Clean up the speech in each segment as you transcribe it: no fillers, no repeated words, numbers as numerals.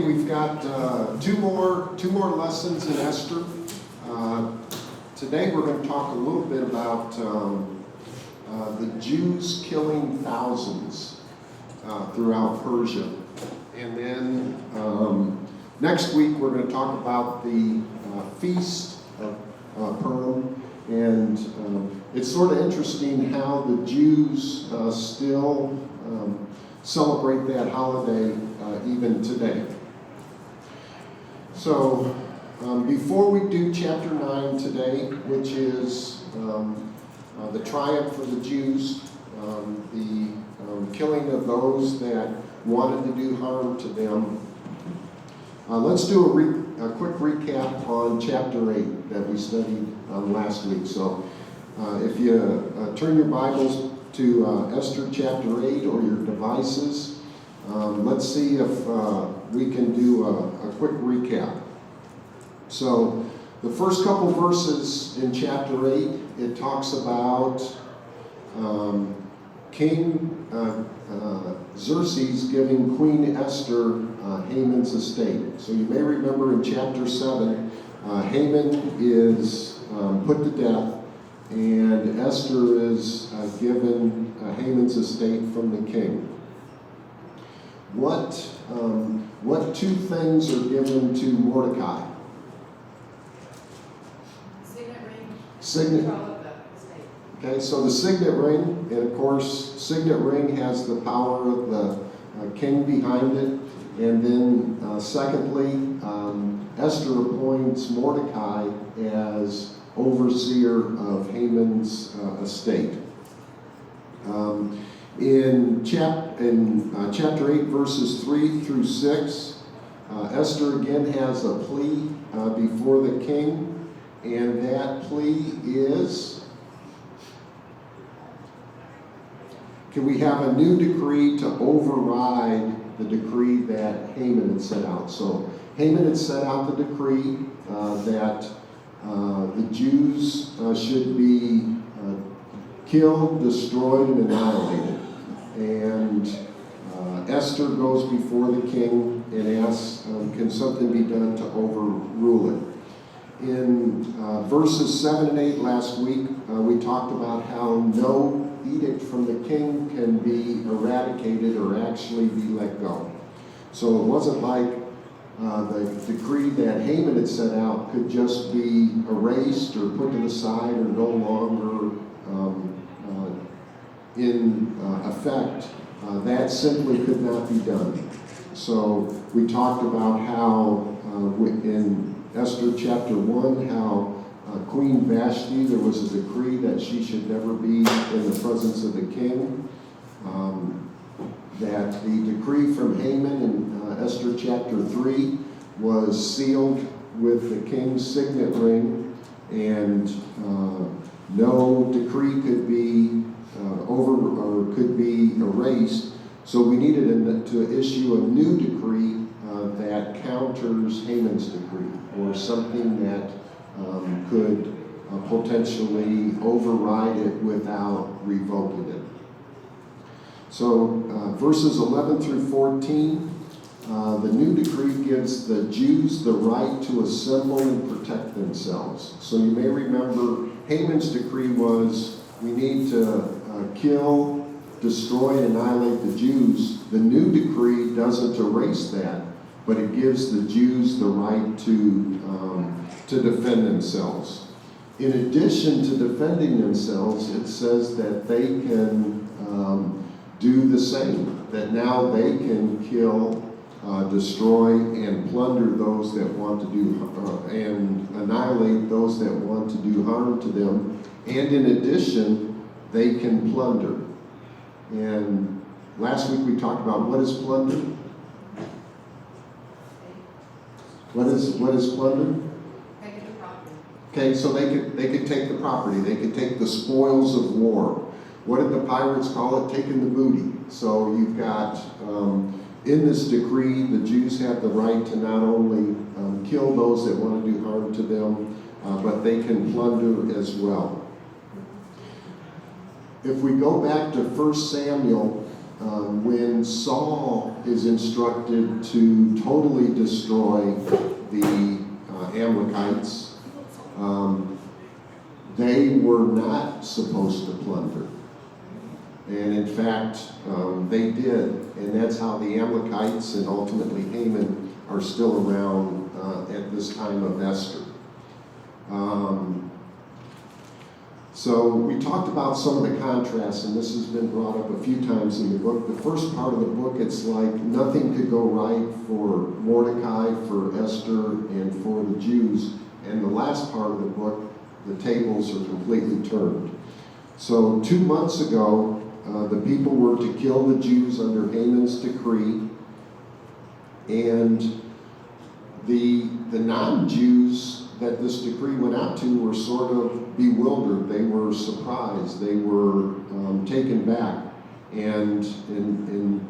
Okay, we've got two more lessons in Esther. Today we're going to talk a little bit about the Jews killing thousands throughout Persia. And then next week we're going to talk about the Feast of Purim. And it's sort of interesting how the Jews still celebrate that holiday even today. So before we do chapter 9 today, which is the triumph for the Jews, the killing of those that wanted to do harm to them, let's do a quick recap on chapter 8 that we studied last week. So if you turn your Bibles to Esther chapter 8 or your devices, let's see if we can do a quick recap. So the first couple verses in chapter 8, it talks about King Xerxes giving Queen Esther Haman's estate. So you may remember in chapter 7, Haman is put to death, and Esther is given Haman's estate from the king. What two things are given to Mordecai? Signet. Okay, so the signet ring, and of course, signet ring has the power of the king behind it. And then secondly, Esther appoints Mordecai as overseer of Haman's estate. In chapter 8, verses 3 through 6, Esther again has a plea before the king, and that plea is, can we have a new decree to override the decree that Haman had set out? So Haman had set out the decree that the Jews should be killed, destroyed, and annihilated. And Esther goes before the king and asks, can something be done to overrule it? In verses 7 and 8 last week, we talked about how no edict from the king can be eradicated or actually be let go. So it wasn't like the decree that Haman had set out could just be erased or put to the side or no longer in effect. That simply could not be done. So we talked about how in Esther chapter 1, how Queen Vashti, there was a decree that she should never be in the presence of the king. That the decree from Haman in Esther chapter 3 was sealed with the king's signet ring, and no decree could be could be erased. So we needed to issue a new decree that counters Haman's decree, or something that could potentially override it without revoking it. So verses 11 through 14, the new decree gives the Jews the right to assemble and protect themselves. So you may remember Haman's decree was, we need to kill, destroy, and annihilate the Jews. The new decree doesn't erase that, but it gives the Jews the right to defend themselves. In addition to defending themselves, it says that they can do the same, that now they can kill, destroy, and plunder those that want to do, and annihilate those that want to do harm to them. And in addition, they can plunder. And last week we talked about what is plunder. What is plunder? Taking the property. Okay, so they could take the property. They could take the spoils of war. What did the pirates call it? Taking the booty. So you've got, in this decree, the Jews have the right to not only kill those that want to do harm to them, but they can plunder as well. If we go back to 1 Samuel when Saul is instructed to totally destroy the Amalekites, they were not supposed to plunder. And in fact, they did. And that's how the Amalekites and ultimately Haman are still around at this time of Esther. So we talked about some of the contrasts, and this has been brought up a few times in the book. The first part of the book, it's like nothing could go right for Mordecai, for Esther, and for the Jews. And the last part of the book, the tables are completely turned. So 2 months ago, the people were to kill the Jews under Haman's decree, and the non-Jews that this decree went out to were sort of bewildered. They were surprised. They were taken back. And in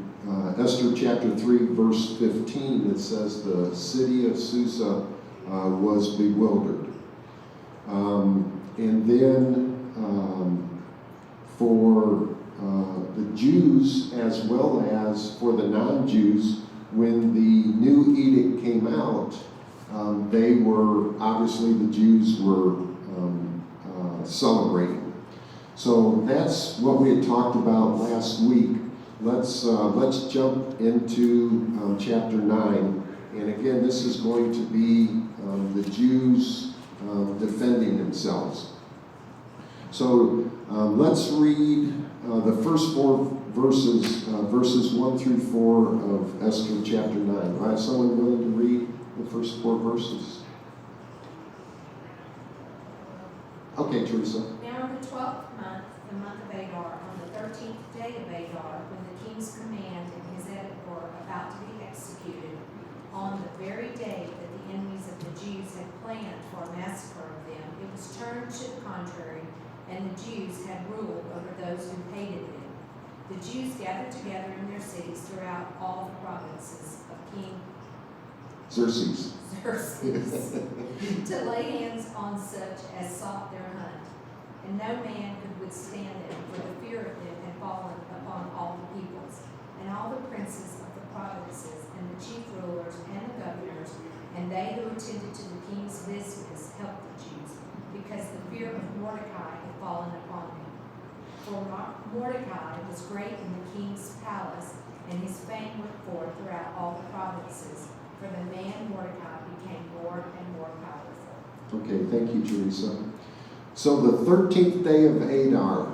Esther chapter 3, verse 15, it says the city of Susa was bewildered. And then for the Jews as well as for the non-Jews, when the new edict came out, they were, obviously the Jews were celebrating. So that's what we had talked about last week. Let's jump into chapter 9. And again, this is going to be the Jews defending themselves. So let's read the first 4 verses, verses 1 through 4 of Esther chapter 9. Do I have someone willing to read the first 4 verses? Okay, Teresa. Now in the 12th month, the month of Adar, on the 13th day of Adar, when the king's command and his edict were about to be executed, on the very day that the enemies of the Jews had planned for a massacre of them, it was turned to the contrary, and the Jews had ruled over those who hated them. The Jews gathered together in their cities throughout all the provinces of King Xerxes to lay hands on such as sought their hunt. And no man could withstand them, for the fear of them had fallen upon all the peoples. And all the princes of the provinces, and the chief rulers, and the governors, and they who attended to the king's business helped the Jews, because the fear of Mordecai had fallen upon them. For Mordecai was great in the king's palace, and his fame went forth throughout all the provinces. For the man Mordecai became more and more powerful. Okay, thank you, Teresa. So the 13th day of Adar.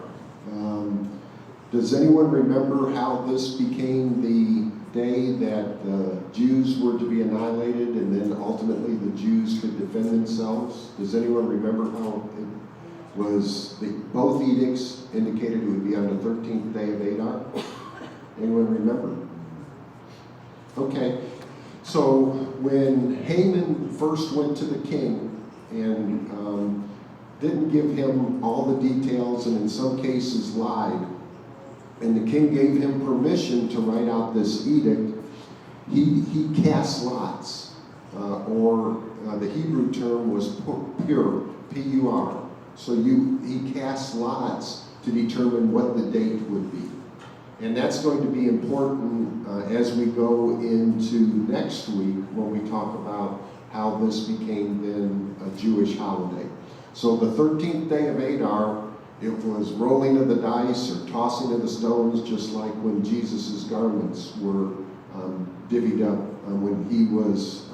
Does anyone remember how this became the day that the Jews were to be annihilated and then ultimately the Jews could defend themselves? Does anyone remember how it was? Both edicts indicated it would be on the 13th day of Adar. Anyone remember? Okay. So when Haman first went to the king and didn't give him all the details and in some cases lied, and the king gave him permission to write out this edict, he cast lots, or the Hebrew term was pur, P-U-R. So he cast lots to determine what the date would be. And that's going to be important as we go into next week when we talk about how this became then a Jewish holiday. So the 13th day of Adar, it was rolling of the dice or tossing of the stones, just like when Jesus' garments were divvied up when he was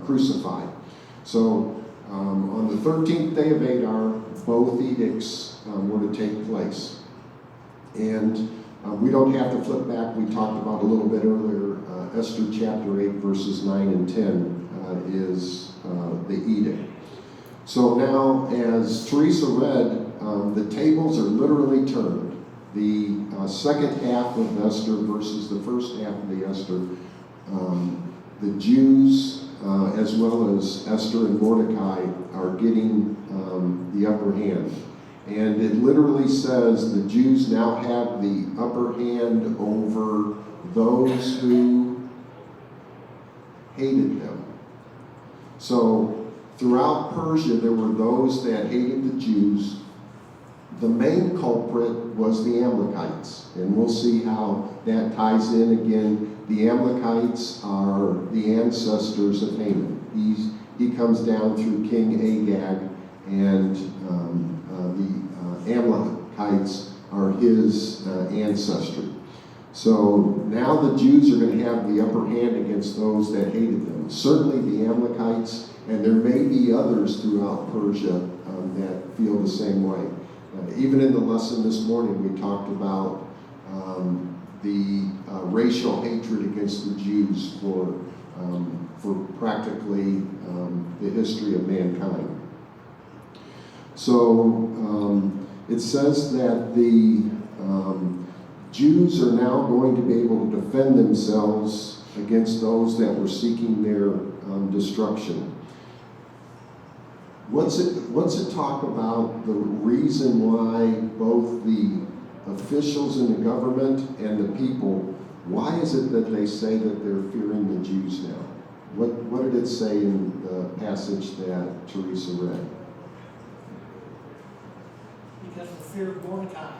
crucified. So on the 13th day of Adar, both edicts were to take place. And we don't have to flip back. We talked about a little bit earlier. Esther chapter 8, verses 9 and 10 is the edict. So now, as Teresa read, the tables are literally turned. The second half of Esther versus the first half of the Esther. The Jews, as well as Esther and Mordecai, are getting the upper hand. And it literally says the Jews now have the upper hand over those who hated them. So throughout Persia, there were those that hated the Jews. The main culprit was the Amalekites, and we'll see how that ties in again. The Amalekites are the ancestors of Haman. He comes down through King Agag, and the Amalekites are his ancestry. So now the Jews are going to have the upper hand against those that hated them. Certainly the Amalekites, and there may be others throughout Persia that feel the same way. Even in the lesson this morning, we talked about the racial hatred against the Jews for practically the history of mankind. So it says that the Jews are now going to be able to defend themselves against those that were seeking their destruction. What's it talk about the reason why both the officials in the government and the people, why is it that they say that they're fearing the Jews now? What did it say in the passage that Teresa read? Because of the fear of Mordecai.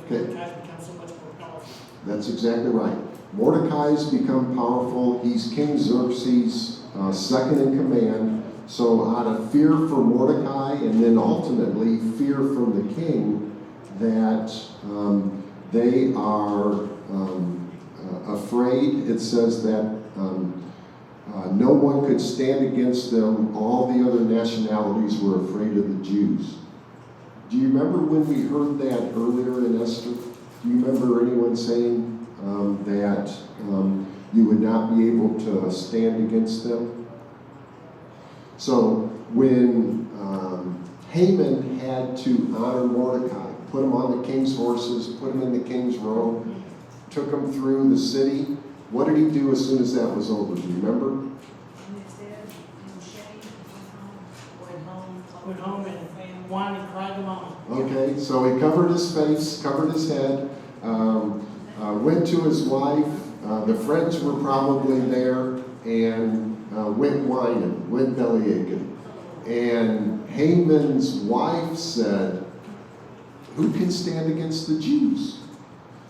Okay. Mordecai's become so much more powerful. That's exactly right. Mordecai's become powerful. He's King Xerxes' second in command. So out of fear for Mordecai, and then ultimately fear from the king, that they are afraid. It says that no one could stand against them. All the other nationalities were afraid of the Jews. Do you remember when we heard that earlier in Esther? Do you remember anyone saying that you would not be able to stand against them? So when Haman had to honor Mordecai, put him on the king's horses, put him in the king's robe, took him through the city, what did he do as soon as that was over? Do you remember? Went home and whined and cried to mama. Okay, so he covered his face, covered his head, went to his wife. The friends were probably there, and went whining, went belly aching. And Haman's wife said, "Who can stand against the Jews?"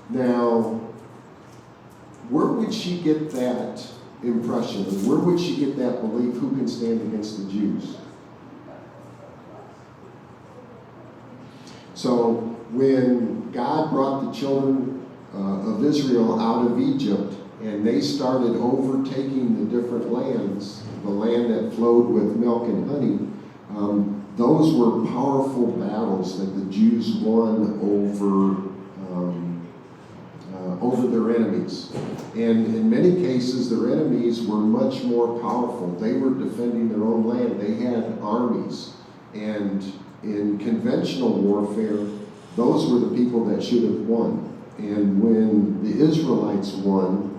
Now, where would she get that impression? Where would she get that belief? Who can stand against the Jews? So when God brought the children of Israel out of Egypt, and they started overtaking the different lands, the land that flowed with milk and honey, those were powerful battles that the Jews won over their enemies. And in many cases, their enemies were much more powerful. They were defending their own land. They had armies. And in conventional warfare, those were the people that should have won. And when the Israelites won,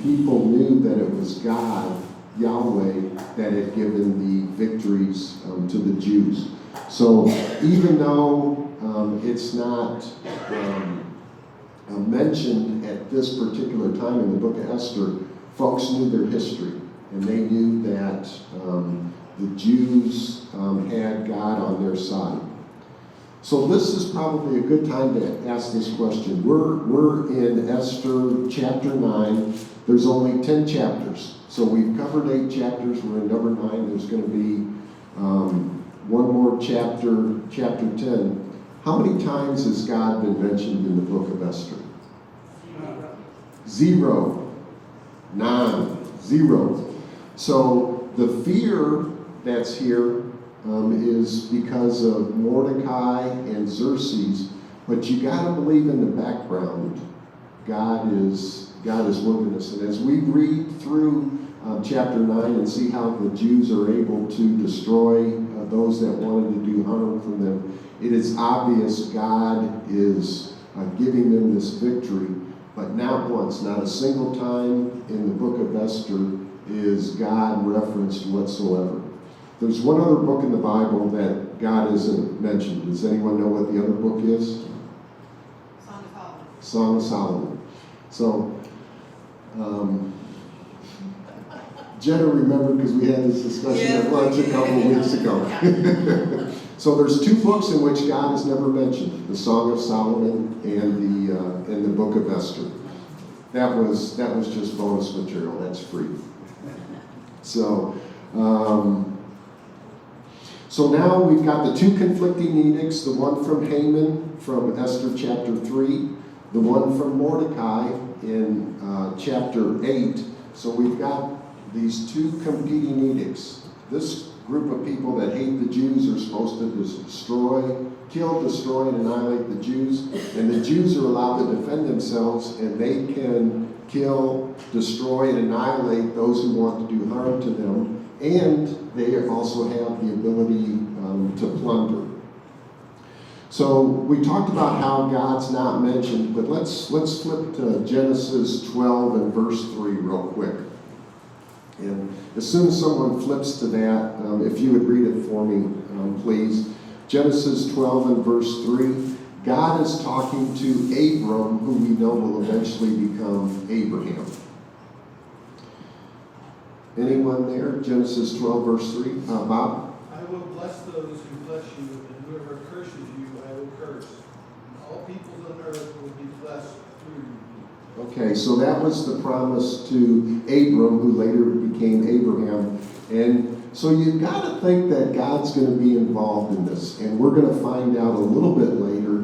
people knew that it was God, Yahweh, that had given the victories to the Jews. So even though it's not mentioned at this particular time in the book of Esther, folks knew their history, and they knew that the Jews had God on their side. So this is probably a good time to ask this question. We're in Esther chapter 9. There's only 10 chapters. So we've covered 8 chapters. We're in number 9. There's going to be one more chapter, chapter 10. How many times has God been mentioned in the book of Esther? 0. 9. 0. So the fear that's here is because of Mordecai and Xerxes, but you got to believe in the background, God is working this. And as we read through chapter 9 and see how the Jews are able to destroy those that wanted to do harm from them, it is obvious God is giving them this victory. But not once, not a single time in the book of Esther is God referenced whatsoever. There's one other book in the Bible that God isn't mentioned. Does anyone know what the other book is? Song of Solomon. Song of Solomon. So, Jenna remembered because we had this discussion at lunch a couple of weeks ago. So there's two books in which God is never mentioned: the Song of Solomon and the Book of Esther. That was just bonus material. That's free. So now we've got the two conflicting edicts: the one from Haman from Esther chapter 3, the one from Mordecai in chapter 8. So we've got these two competing edicts. This group of people that hate the Jews are supposed to kill, destroy, and annihilate the Jews. And the Jews are allowed to defend themselves, and they can kill, destroy, and annihilate those who want to do harm to them. And they also have the ability to plunder. So we talked about how God's not mentioned, but let's flip to Genesis 12 and verse 3 real quick. And as soon as someone flips to that, if you would read it for me, please. Genesis 12 and verse 3. God is talking to Abram, who we know will eventually become Abraham. Anyone there? Genesis 12 verse 3. Bob? I will bless those who bless you, and whoever curses you, I will curse. And all peoples on earth will be blessed through you. Okay, so that was the promise to Abram, who later became Abraham. And so you've got to think that God's going to be involved in this. And we're going to find out a little bit later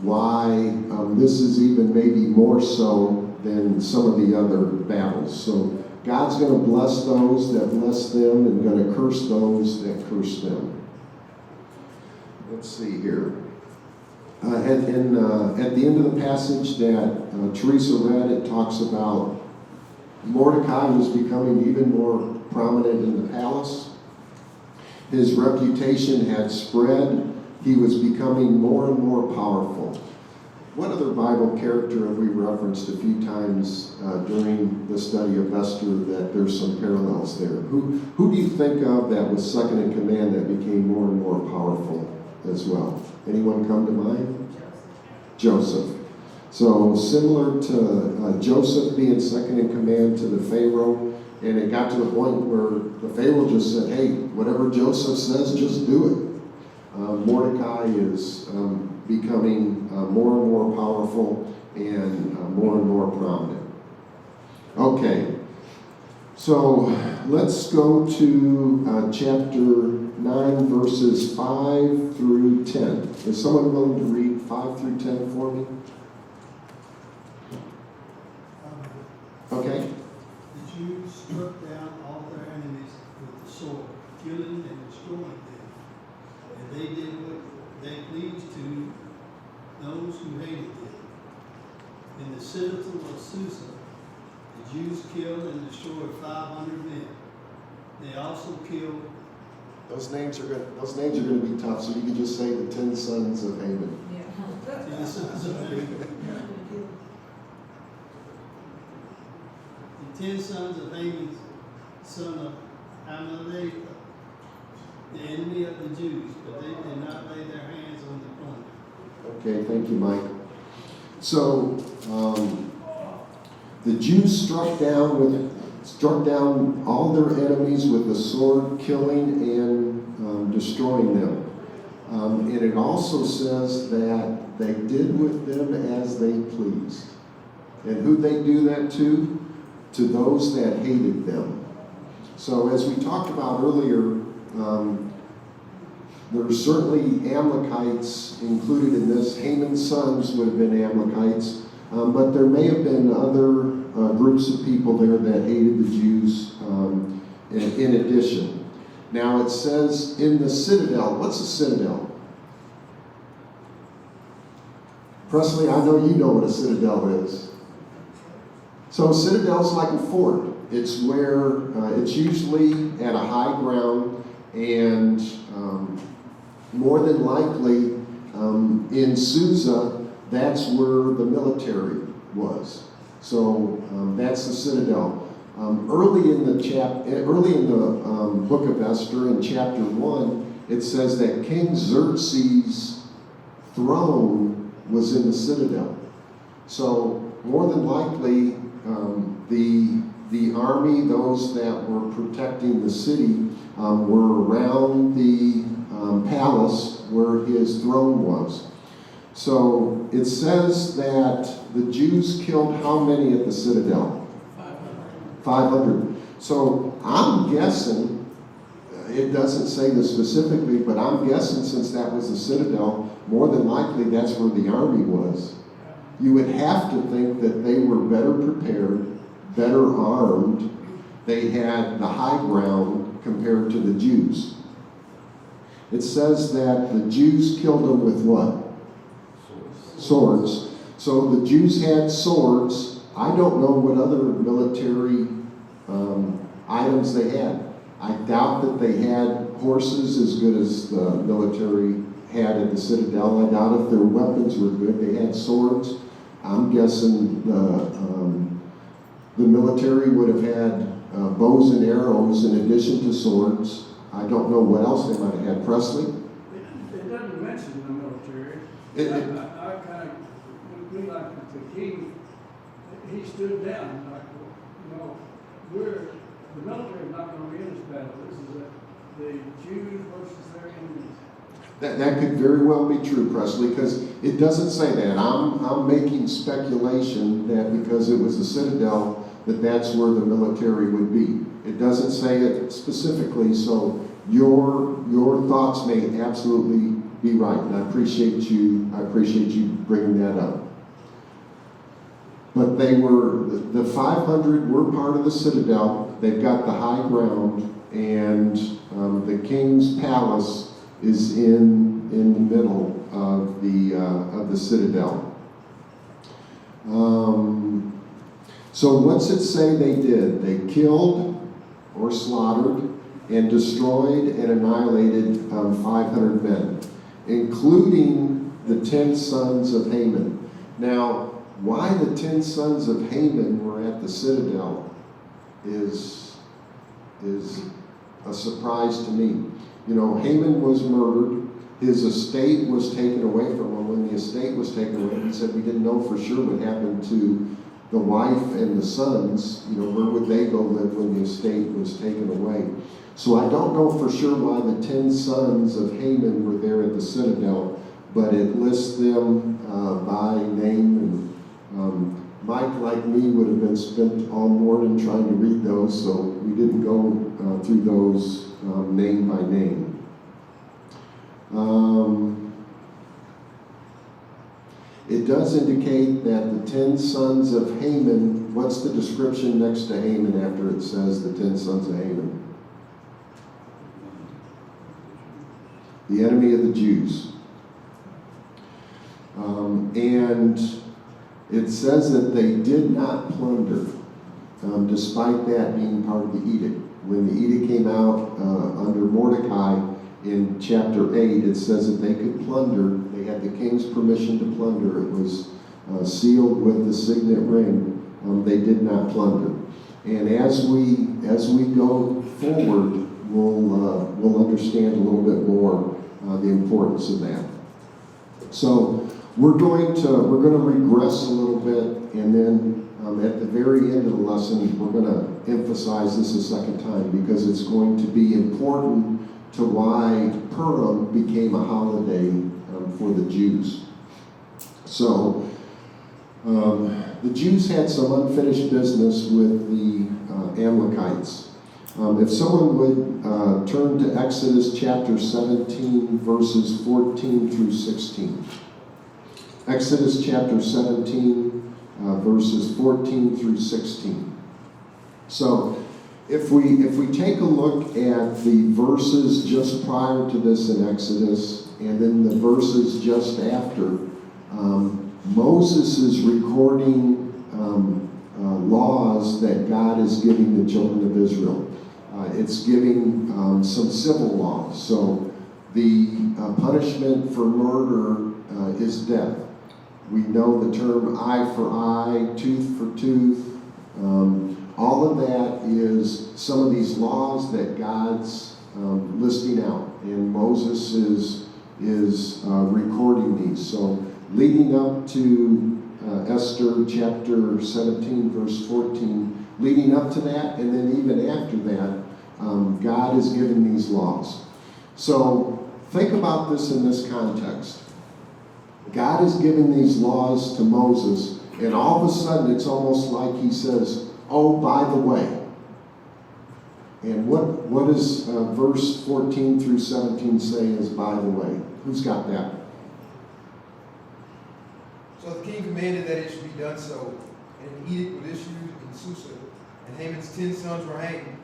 why this is even maybe more so than some of the other battles. So God's going to bless those that bless them and going to curse those that curse them. Let's see here. At the end of the passage that Teresa read, it talks about Mordecai was becoming even more prominent in the palace. His reputation had spread. He was becoming more and more powerful. What other Bible character have we referenced a few times during the study of Esther that there's some parallels there? Who do you think of that was second in command that became more and more powerful as well? Anyone come to mind? Joseph. So similar to Joseph being second in command to the Pharaoh, and it got to the point where the Pharaoh just said, hey, whatever Joseph says, just do it. Mordecai is becoming more and more powerful and more prominent. Okay, so let's go to chapter 9, verses 5 through 10. Is someone willing to read 5 through 10 for me? Okay. The Jews struck down all their enemies with the sword, killing and destroying them. And they did what they pleased to those who hated them. In the citadel of Susa, the Jews killed and destroyed 500 men. They also killed. Those names are going to be tough, so you can just say the 10 sons of Haman. Yeah. 10 sons of Haman. The 10 sons of Haman, son of Amalek, the enemy of the Jews, but they did not lay their hands on the plunder. Okay, thank you, Mike. So the Jews struck down all their enemies with the sword, killing and destroying them. And it also says that they did with them as they pleased. And who'd they do that to? To those that hated them. So as we talked about earlier, there are certainly Amalekites included in this. Haman's sons would have been Amalekites, but there may have been other groups of people there that hated the Jews in addition. Now it says in the Citadel. What's a Citadel? Presley, I know you know what a Citadel is. So a Citadel is like a fort. It's where it's usually at a high ground, and more than likely in Susa, that's where the military was. So that's the Citadel. Early in the book of Esther, in chapter 1, it says that King Xerxes' throne was in the Citadel. So more than likely, the army, those that were protecting the city, were around the palace where his throne was. So it says that the Jews killed how many at the Citadel? 500. So I'm guessing, it doesn't say this specifically, but I'm guessing since that was the Citadel, more than likely that's where the army was. You would have to think that they were better prepared, better armed. They had the high ground compared to the Jews. It says that the Jews killed them with what? Swords. So the Jews had swords. I don't know what other military items they had. I doubt that they had horses as good as the military had at the Citadel. I doubt if their weapons were good. They had swords. I'm guessing the military would have had bows and arrows in addition to swords. I don't know what else they might have had. Presley? It doesn't mention the military. I kind of, we like the king, he stood down, like, the military is not going to be in this battle. This is the Jews versus their enemies. That could very well be true, Presley, because it doesn't say that. I'm making speculation that because it was the Citadel, that's where the military would be. It doesn't say it specifically, so your thoughts may absolutely be right, and I appreciate you bringing that up. But the 500 were part of the Citadel. They've got the high ground, and the king's palace is in the middle of the Citadel. So what's it say they did? They killed or slaughtered and destroyed and annihilated 500 men, including the 10 sons of Haman. Now, why the 10 sons of Haman were at the Citadel is a surprise to me. You know, Haman was murdered. His estate was taken away from him. When the estate was taken away, he said we didn't know for sure what happened to the wife and the sons. You know, where would they go live when the estate was taken away? So I don't know for sure why the 10 sons of Haman were there at the Citadel, but it lists them by name. And Mike, like me, would have been spent all morning trying to read those, so we didn't go through those name by name. It does indicate that the 10 sons of Haman, what's the description next to Haman after it says the 10 sons of Haman? The enemy of the Jews. And it says that they did not plunder, despite that being part of the edict. When the edict came out under Mordecai in chapter 8, it says that they could plunder. They had the king's permission to plunder. It was sealed with the signet ring. They did not plunder. And as we go forward, we'll understand a little bit more the importance of that. So we're going to regress a little bit, and then at the very end of the lesson, we're going to emphasize this a second time because it's going to be important to why Purim became a holiday for the Jews. So the Jews had some unfinished business with the Amalekites. If someone would turn to Exodus chapter 17, verses 14 through 16. Exodus chapter 17, verses 14 through 16. So, if we take a look at the verses just prior to this in Exodus, and then the verses just after, Moses is recording laws that God is giving the children of Israel. It's giving some civil laws. So, the punishment for murder is death. We know the term eye for eye, tooth for tooth. All of that is some of these laws that God's listing out, and Moses is recording these. So leading up to Esther chapter 17, verse 14, leading up to that, and then even after that, God is giving these laws. So think about this in this context. God is giving these laws to Moses, and all of a sudden it's almost like he says, oh, by the way. And what does verse 14 through 17 say is by the way? Who's got that? So the king commanded that it should be done so, and an edict was issued in Susa, and Haman's 10 sons were hanged.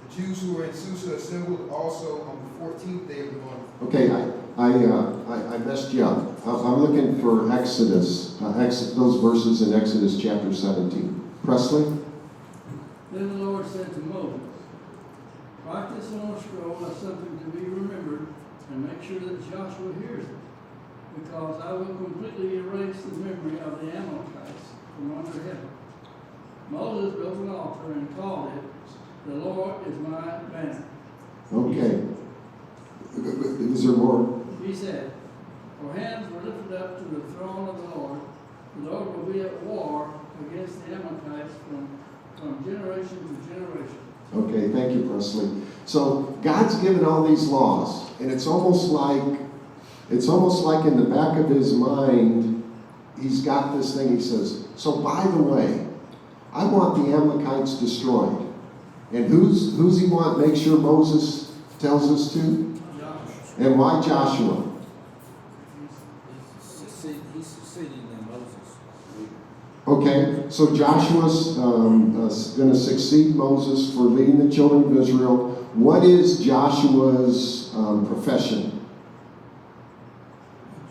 The Jews who were in Susa assembled also on the 14th day of the month. Okay, I messed you up. I'm looking for Exodus, those verses in Exodus chapter 17. Presley? Then the Lord said to Moses, write this on a scroll as something to be remembered, and make sure that Joshua hears it, because I will completely erase the memory of the Amalekites from under heaven. Moses built an altar and called it, the Lord is my banner. Okay. Is there more? He said, for hands were lifted up to the throne of the Lord will be at war against the Amalekites from generation to generation. Okay, thank you, Presley. So God's given all these laws, and it's almost like in the back of his mind, he's got this thing. He says, so by the way, I want the Amalekites destroyed. And who's he want? Make sure Moses tells us to? Joshua. And why Joshua? He's succeeding in Moses. Okay, so Joshua's going to succeed Moses for leading the children of Israel. What is Joshua's profession?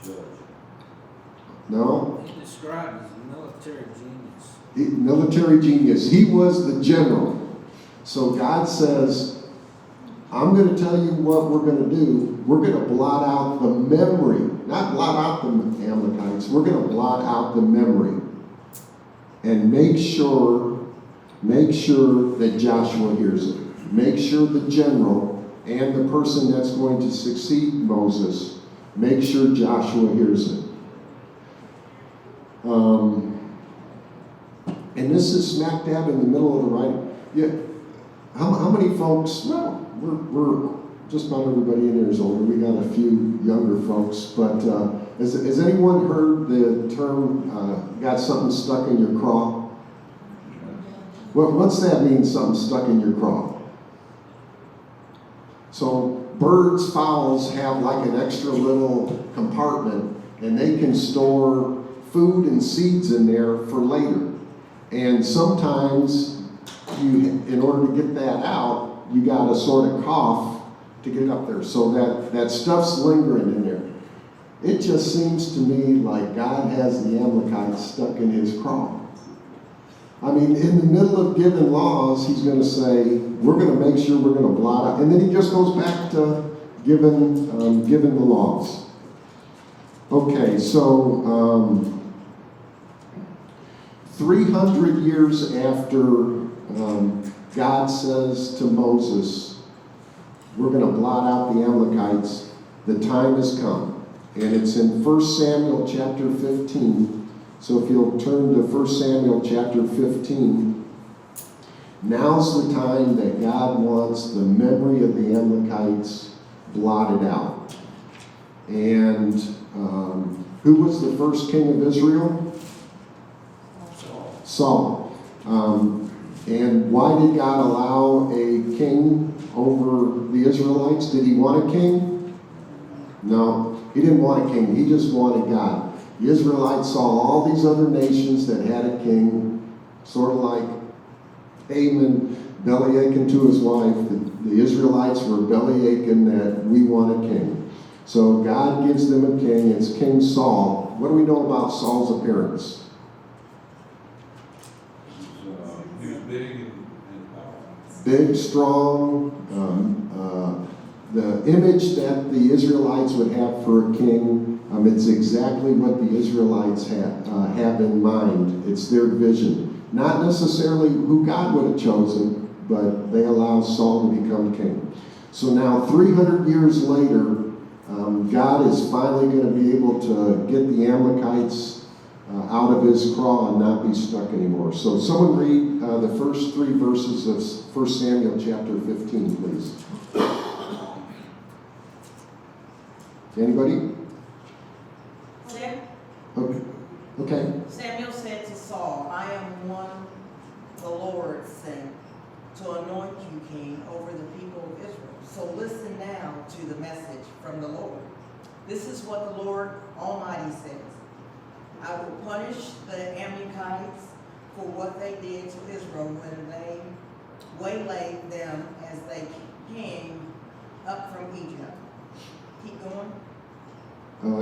Judge. No? He described as a military genius. Military genius. He was the general. So God says, I'm going to tell you what we're going to do. We're going to blot out the memory. Not blot out the Amalekites. We're going to blot out the memory. And make sure that Joshua hears it. Make sure the general and the person that's going to succeed Moses, make sure Joshua hears it. And this is smack dab in the middle of the writing. Yeah. How many folks, well, we're just about everybody in here is older. We got a few younger folks, but has anyone heard the term, got something stuck in your craw? What's that mean, something stuck in your craw? So birds, fowls have like an extra little compartment, and they can store food and seeds in there for later. And sometimes in order to get that out, you got to sort of cough to get it up there. So that stuff's lingering in there. It just seems to me like God has the Amalekites stuck in his craw. I mean, in the middle of giving laws, he's going to say, we're going to make sure we're going to blot out. And then he just goes back to giving the laws. Okay, so 300 years after God says to Moses, we're going to blot out the Amalekites, the time has come. And it's in 1 Samuel chapter 15. So if you'll turn to 1 Samuel chapter 15, now's the time that God wants the memory of the Amalekites blotted out. And who was the first king of Israel? Saul. And why did God allow a king over the Israelites? Did he want a king? No, he didn't want a king. He just wanted God. The Israelites saw all these other nations that had a king, sort of like Haman bellyaching to his wife. The Israelites were bellyaching that we want a king. So God gives them a king. It's King Saul. What do we know about Saul's appearance? He was big and powerful. Big, strong. The image that the Israelites would have for a king, it's exactly what the Israelites have in mind. It's their vision. Not necessarily who God would have chosen, but they allowed Saul to become king. So now, 300 years later, God is finally going to be able to get the Amalekites out of his craw and not be stuck anymore. So someone read the first 3 verses of 1 Samuel chapter 15, please. Anybody? Sam- Okay. Samuel said to Saul, I am one the Lord sent to anoint you king over the people of Israel. So listen now to the message from the Lord. This is what the Lord Almighty says. I will punish the Amalekites for what they did to Israel when they waylaid them as they came up from Egypt. Keep going.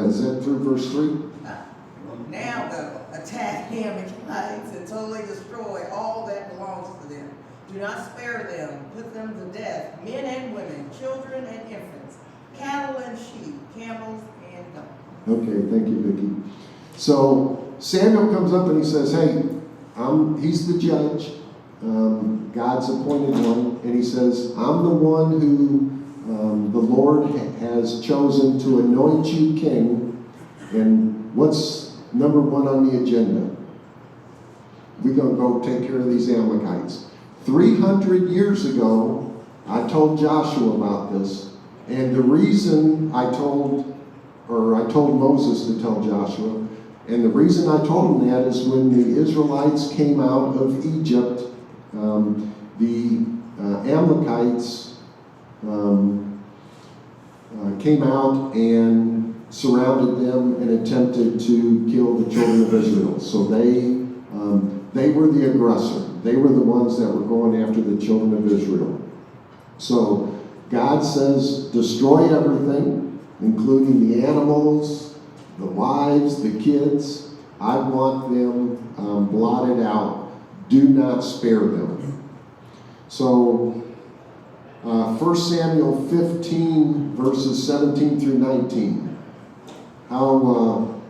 Is that through verse 3? Now go, attack the Amalekites and totally destroy all that belongs to them. Do not spare them, put them to death, men and women, children and infants, cattle and sheep, camels and donkeys. Okay, thank you, Vicki. So Samuel comes up and he says, hey, he's the judge, God's appointed one, and he says, I'm the one who the Lord has chosen to anoint you king. And what's number one on the agenda? We're going to go take care of these Amalekites. 300 years ago, I told Joshua about this, and the reason I told Moses to tell Joshua, and the reason I told him that is when the Israelites came out of Egypt, the Amalekites came out and surrounded them and attempted to kill the children of Israel. So they were the aggressor. They were the ones that were going after the children of Israel. So God says, destroy everything, including the animals, the wives, the kids. I want them blotted out. Do not spare them. So 1 Samuel 15, verses 17 through 19. How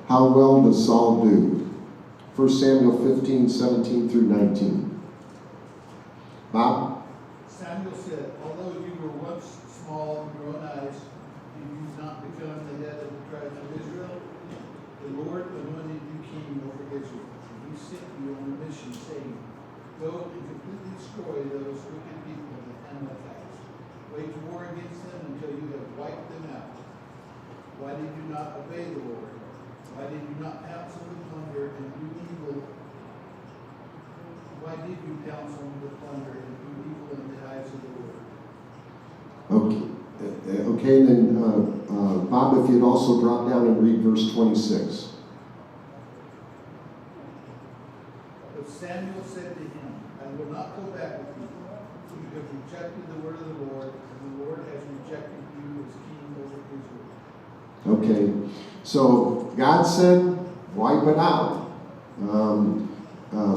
well does Saul do? 1 Samuel 15, 17 through 19. Bob? Samuel said, although you were once small in your own eyes, did you not become the head of the tribes of Israel? The Lord anointed you king over Israel. And he sent you on a mission, saying, go and completely destroy those wicked people, the Amalekites. Wage war against them until you have wiped them out. Why did you not obey the Lord? Why did you not counsel the plunder and do evil? Why did you counsel the plunder and do evil in the eyes of the Lord? Okay, then Bob, if you'd also drop down and read verse 26. But Samuel said to him, I will not go back with you. You have rejected the word of the Lord, and the Lord has rejected you as king over Israel. Okay, so God said, wipe it out.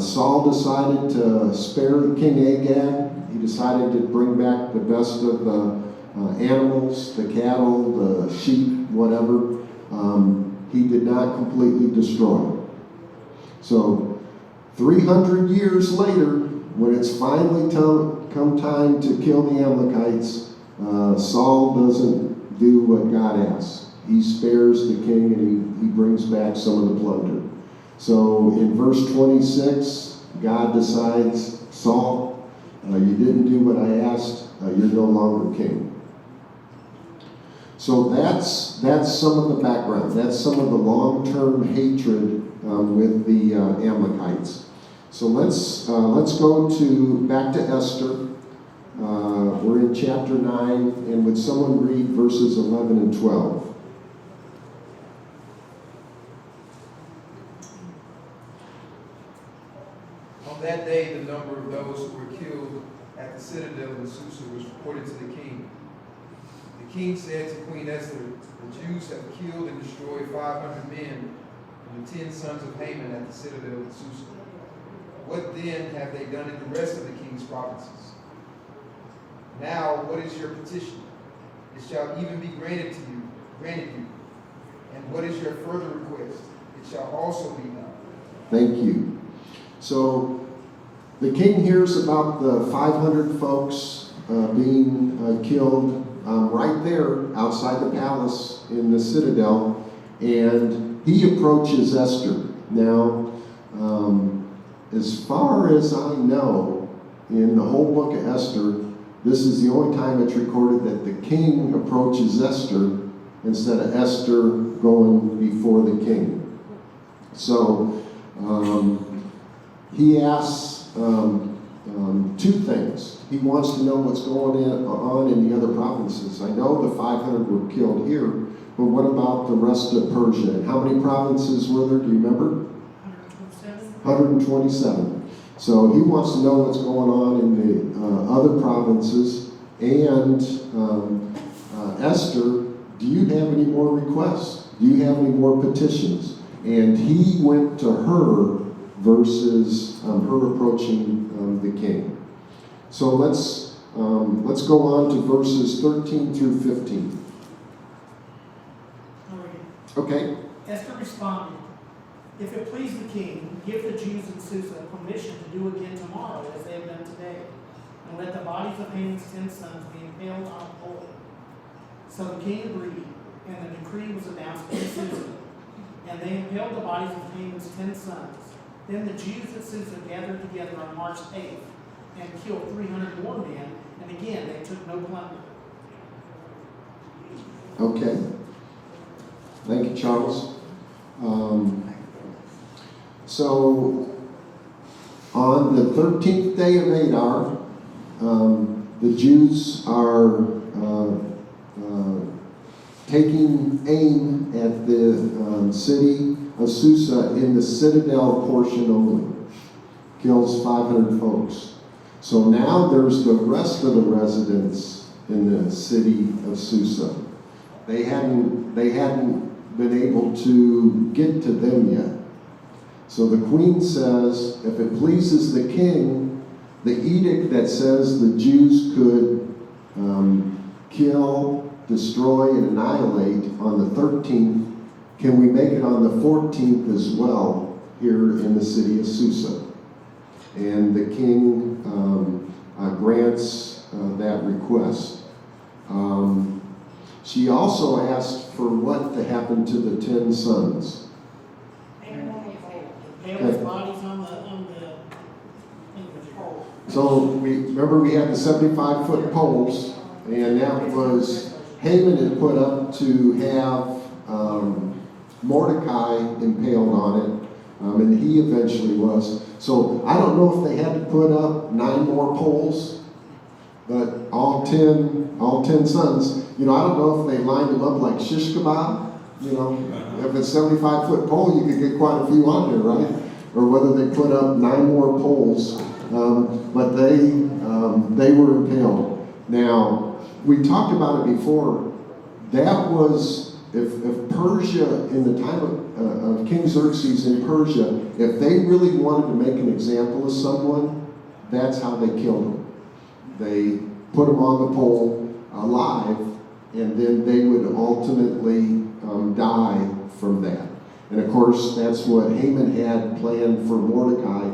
Saul decided to spare King Agag. He decided to bring back the best of the animals, the cattle, the sheep, whatever. He did not completely destroy. So 300 years later, when it's finally come time to kill the Amalekites, Saul doesn't do what God asks. He spares the king and he brings back some of the plunder. So in verse 26, God decides, Saul, you didn't do what I asked, you're no longer king. So that's some of the background. That's some of the long-term hatred with the Amalekites. So let's go back to Esther. We're in chapter 9, and would someone read verses 11 and 12? On that day, the number of those who were killed at the Citadel in Susa was reported to the king. The king said to Queen Esther, the Jews have killed and destroyed 500 men and the 10 sons of Haman at the Citadel in Susa. What then have they done in the rest of the king's provinces? Now, what is your petition? It shall even be granted you. And what is your further request? It shall also be done. Thank you. So the king hears about the 500 folks being killed right there outside the palace in the Citadel, and he approaches Esther. Now, as far as I know, in the whole book of Esther, this is the only time it's recorded that the king approaches Esther instead of Esther going before the king. So he asks two things. He wants to know what's going on in the other provinces. I know the 500 were killed here, but what about the rest of Persia? And how many provinces were there? Do you remember? 127. So he wants to know what's going on in the other provinces. And Esther, do you have any more requests? Do you have any more petitions? And he went to her versus her approaching the king. So let's go on to verses 13 through 15. Okay. Esther responded, "If it please the king, give the Jews in Susa permission to do again tomorrow as they have done today, and let the bodies of Haman's 10 sons be impaled on a pole." So the king agreed, and the decree was announced in Susa, and they impaled the bodies of Haman's 10 sons. Then the Jews at Susa gathered together on March 8th and killed 300 more men, and again they took no plunder. Okay. Thank you, Charles. So, on the 13th day of Adar, the Jews are taking aim at the city of Susa in the Citadel portion only. Kills 500 folks. So now there's the rest of the residents in the city of Susa. They hadn't been able to get to them yet. So the queen says, if it pleases the king, the edict that says the Jews could kill, destroy, and annihilate on the 13th, can we make it on the 14th as well here in the city of Susa? And the king grants that request. She also asked for what to happen to the 10 sons. Haman's bodies on the pole. So remember we had the 75-foot poles, and that was Haman had put up to have Mordecai impaled on it, and he eventually was. So I don't know if they had to put up 9 more poles, but all 10 sons. You know, I don't know if they lined them up like shish kebab. You know, if it's 75-foot pole, you could get quite a few on there, right? Or whether they put up 9 more poles, but they were impaled. Now, we talked about it before. That was if Persia in the time of King Xerxes in Persia, if they really wanted to make an example of someone, that's how they killed them. They put them on the pole alive, and then they would ultimately die from that. And of course, that's what Haman had planned for Mordecai,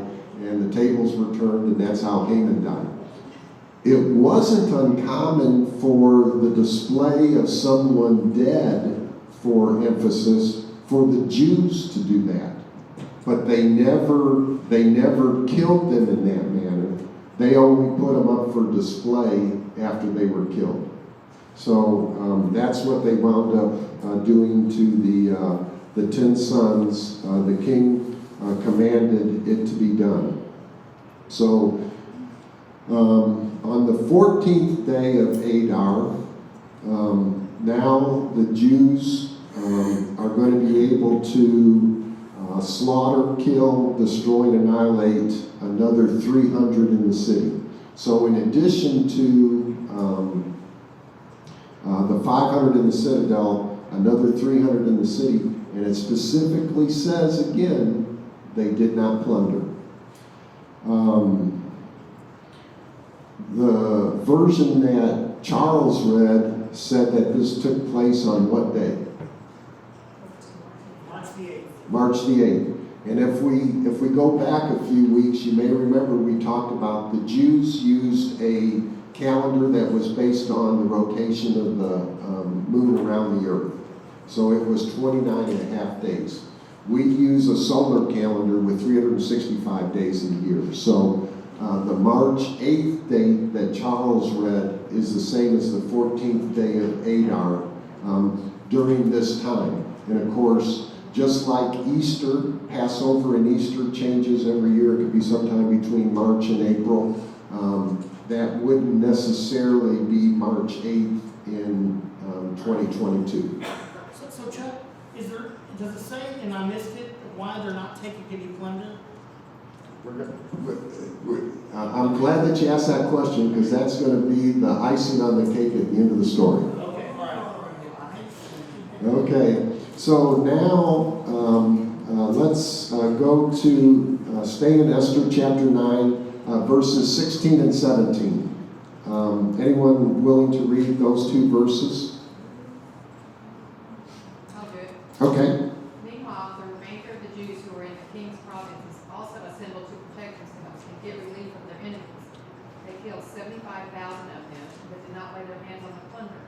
and the tables were turned, and that's how Haman died. It wasn't uncommon for the display of someone dead, for emphasis, for the Jews to do that. But they never killed them in that manner. They only put them up for display after they were killed. So that's what they wound up doing to the 10 sons. The king commanded it to be done. So on the 14th day of Adar, now the Jews are going to be able to slaughter, kill, destroy, and annihilate another 300 in the city. So in addition to the 500 in the Citadel, another 300 in the city, and it specifically says again, they did not plunder. The version that Charles read said that this took place on what day? March the 8th. March the 8th. And if we go back a few weeks, you may remember we talked about the Jews used a calendar that was based on the rotation of the moon around the earth. So it was 29 and a half days. We use a solar calendar with 365 days in a year. So the March 8th date that Charles read is the same as the 14th day of Adar. during this time. And of course, just like Easter, Passover and Easter changes every year. It could be sometime between March and April. That wouldn't necessarily be March 8th in 2022. So Chuck, does it say, and I missed it, why they're not taking any plunder? I'm glad that you asked that question, because that's going to be the icing on the cake at the end of the story. Okay, all right. Okay, so now let's go to stay in Esther chapter 9, verses 16 and 17. Anyone willing to read those two verses? I'll do it. Okay. Meanwhile, the remainder of the Jews who were in the king's provinces also assembled to protect themselves and get relief from their enemies. They killed 75,000 of them, but did not lay their hands on the plunder.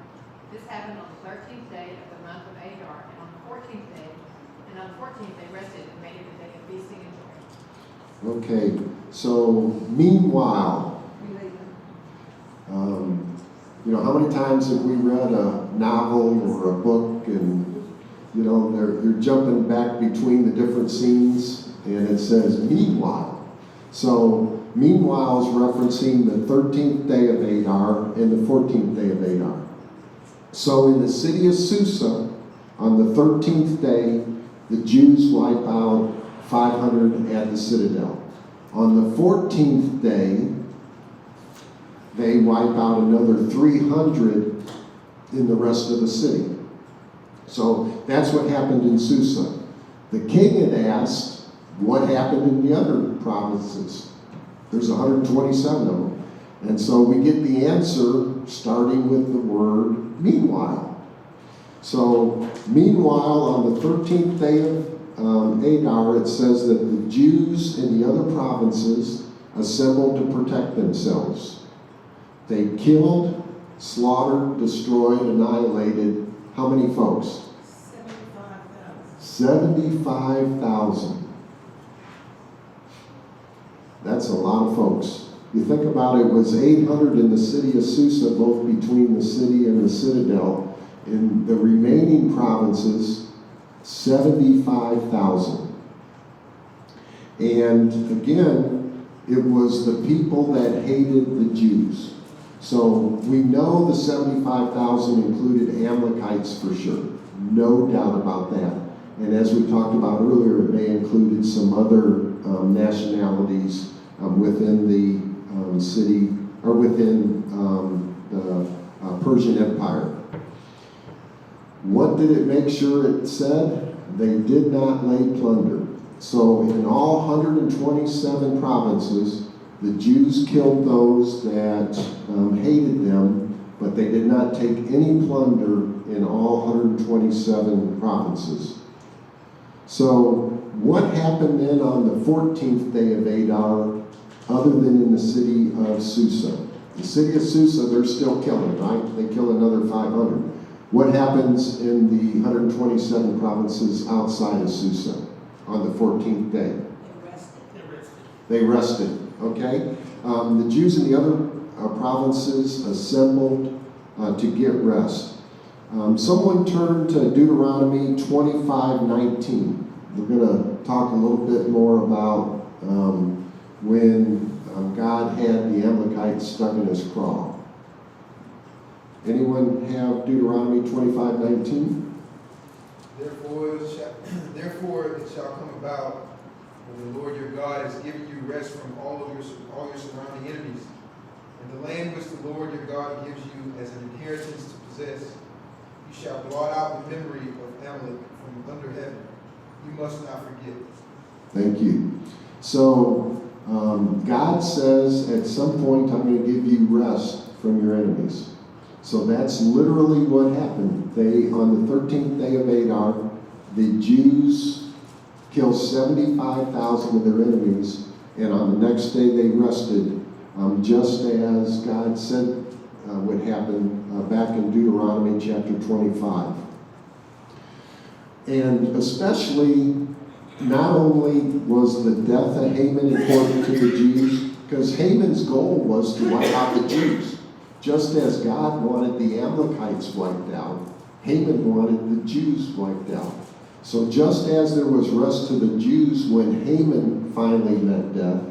This happened on the 13th day of the month of Adar, and on the 14th day, they rested and made it a day of feasting and joy. Okay, so meanwhile, how many times have we read a novel or a book and, they're jumping back between the different scenes and it says meanwhile. So meanwhile is referencing the 13th day of Adar and the 14th day of Adar. So in the city of Susa, on the 13th day, the Jews wipe out 500 at the Citadel. On the 14th day, they wipe out another 300 in the rest of the city. So that's what happened in Susa. The king had asked, what happened in the other provinces? There's 127 of them. And so we get the answer starting with the word meanwhile. So meanwhile, on the 13th day of Adar, it says that the Jews in the other provinces assembled to protect themselves. They killed, slaughtered, destroyed, annihilated how many folks? 75,000. That's a lot of folks. You think about it, was 800 in the city of Susa, both between the city and the Citadel. In the remaining provinces, 75,000. And again, it was the people that hated the Jews. So we know the 75,000 included Amalekites for sure. No doubt about that. And as we talked about earlier, it may included some other nationalities within the city, or within the Persian Empire. What did it make sure it said? They did not lay plunder. So in all 127 provinces, the Jews killed those that hated them, but they did not take any plunder in all 127 provinces. So what happened then on the 14th day of Adar, other than in the city of Susa? The city of Susa, they're still killing, right? They kill another 500. What happens in the 127 provinces outside of Susa on the 14th day? They rested. Okay? The Jews in the other provinces assembled to get rest. Someone turn to Deuteronomy 25:19. We're going to talk a little bit more about when God had the Amalekites stuck in his craw. Anyone have Deuteronomy 25:19? Therefore it shall come about when the Lord your God has given you rest from all your surrounding enemies, and the land which the Lord your God gives you as an inheritance to possess, you shall blot out the memory of Amalek from under heaven. You must not forget. Thank you. So God says at some point, I'm going to give you rest from your enemies. So that's literally what happened. On the 13th day of Adar, the Jews killed 75,000 of their enemies, and on the next day they rested, just as God said would happen back in Deuteronomy chapter 25. And especially, not only was the death of Haman important to the Jews, because Haman's goal was to wipe out the Jews. Just as God wanted the Amalekites wiped out, Haman wanted the Jews wiped out. So just as there was rest to the Jews when Haman finally met death,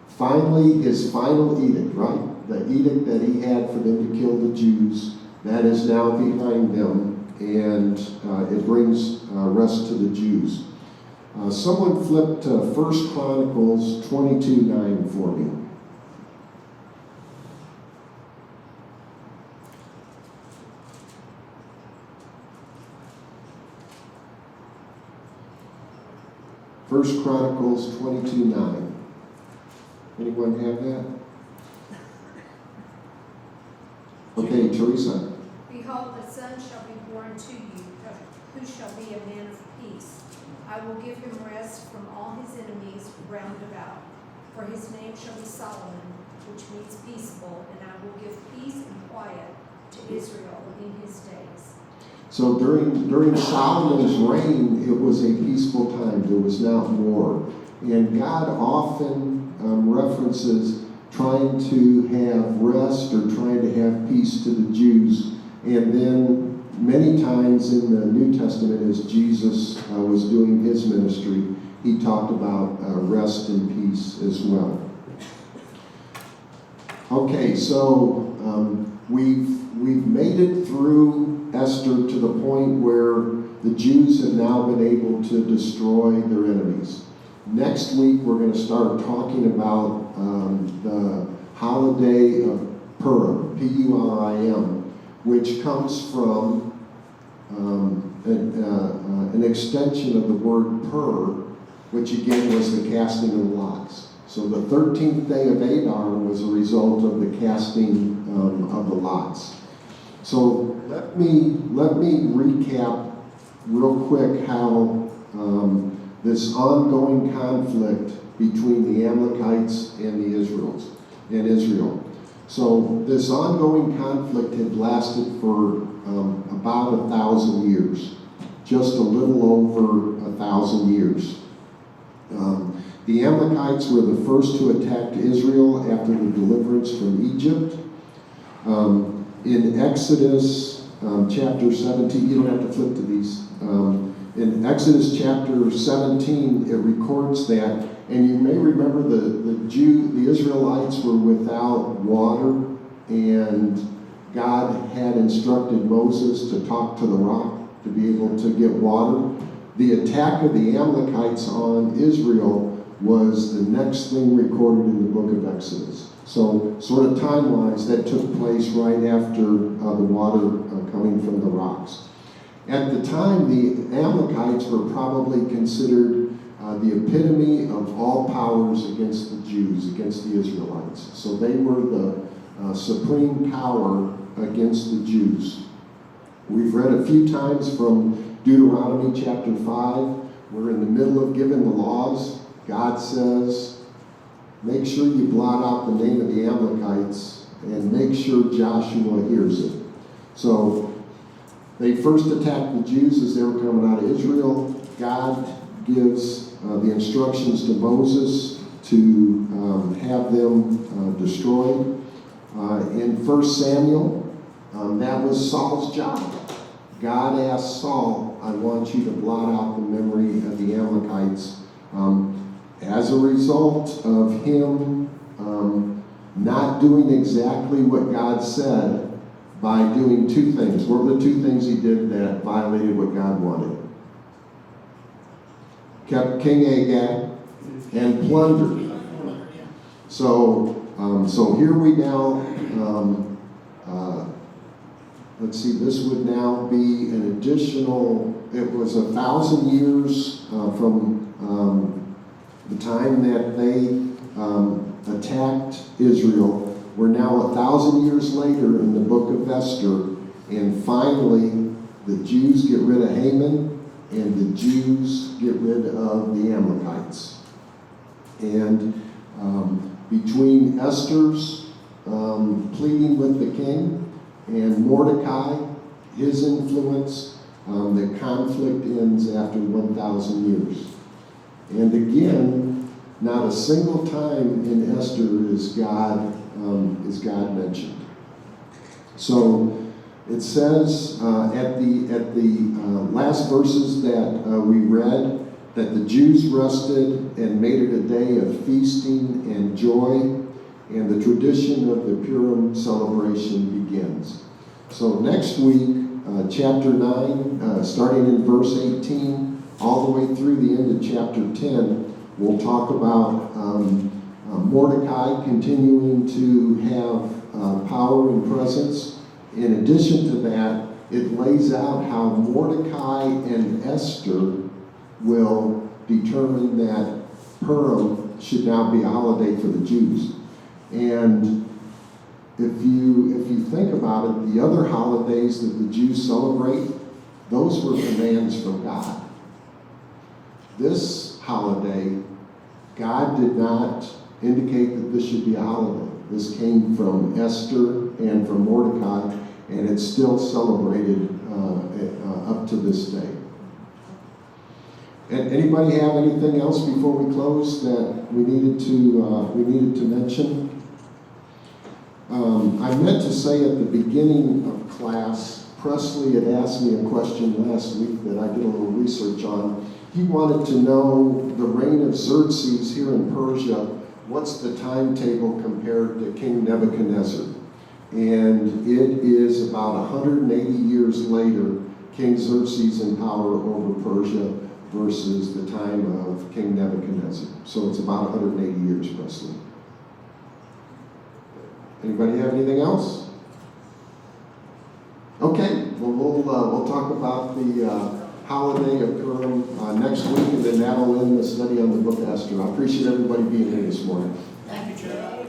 finally his final edict, right? The edict that he had for them to kill the Jews, that is now behind them, and it brings rest to the Jews. Someone flip to 1 Chronicles 22:9 for me. First Chronicles 22:9. Anyone have that? Okay, Teresa. Behold, a son shall be born to you, who shall be a man of peace. I will give him rest from all his enemies round about. For his name shall be Solomon, which means peaceable, and I will give peace and quiet to Israel in his days. So during Solomon's reign, it was a peaceful time. There was not war. And God often references trying to have rest or trying to have peace to the Jews. And then many times in the New Testament, as Jesus was doing his ministry, he talked about rest and peace as well. Okay, so we've made it through Esther to the point where the Jews have now been able to destroy their enemies. Next week, we're going to start talking about the holiday of Purim, P-U-R-I-M, which comes from an extension of the word pur, which again was the casting of the lots. So the 13th day of Adar was a result of the casting of the lots. So let me recap real quick how this ongoing conflict between the Amalekites and Israel. So this ongoing conflict had lasted for about 1,000 years, just a little over 1,000 years. The Amalekites were the first to attack Israel after the deliverance from Egypt. In Exodus chapter 17, you don't have to flip to these. In Exodus chapter 17, it records that, and you may remember the Israelites were without water, and God had instructed Moses to talk to the rock to be able to get water. The attack of the Amalekites on Israel was the next thing recorded in the book of Exodus. So, sort of time-wise, that took place right after the water coming from the rocks. At the time, the Amalekites were probably considered the epitome of all powers against the Jews, against the Israelites. So they were the supreme power against the Jews. We've read a few times from Deuteronomy chapter 5. We're in the middle of giving the laws. God says, make sure you blot out the name of the Amalekites and make sure Joshua hears it. So they first attacked the Jews as they were coming out of Israel. God gives the instructions to Moses to have them destroyed. In 1 Samuel, that was Saul's job. God asked Saul, I want you to blot out the memory of the Amalekites. As a result of him not doing exactly what God said by doing two things. What were the two things he did that violated what God wanted? Kept King Agag and plundered. So here we now, let's see, this would now be an additional, it was 1,000 years from the time that they attacked Israel. We're now 1,000 years later in the book of Esther, and finally the Jews get rid of Haman, and the Jews get rid of the Amalekites. And between Esther's pleading with the king and Mordecai, his influence, the conflict ends after 1,000 years. And again, not a single time in Esther is God mentioned. So It says at the last verses that we read that the Jews rested and made it a day of feasting and joy, and the tradition of the Purim celebration begins. So next week, chapter 9, starting in verse 18, all the way through the end of chapter 10, we'll talk about Mordecai continuing to have power and presence. In addition to that, it lays out how Mordecai and Esther will determine that Purim should now be a holiday for the Jews. And if you think about it, the other holidays that the Jews celebrate, those were commands from God. This holiday, God did not indicate that this should be a holiday. This came from Esther and from Mordecai, and it's still celebrated up to this day. And anybody have anything else before we close that we needed to mention? I meant to say at the beginning of class, Presley had asked me a question last week that I did a little research on. He wanted to know the reign of Xerxes here in Persia. What's the timetable compared to King Nebuchadnezzar? And it is about 180 years later, King Xerxes in power over Persia versus the time of King Nebuchadnezzar. So it's about 180 years, Presley. Anybody have anything else? Okay, well, we'll talk about the holiday of Purim next week, and then that'll end the study on the book of Esther. I appreciate everybody being here this morning. Thank you, Chair.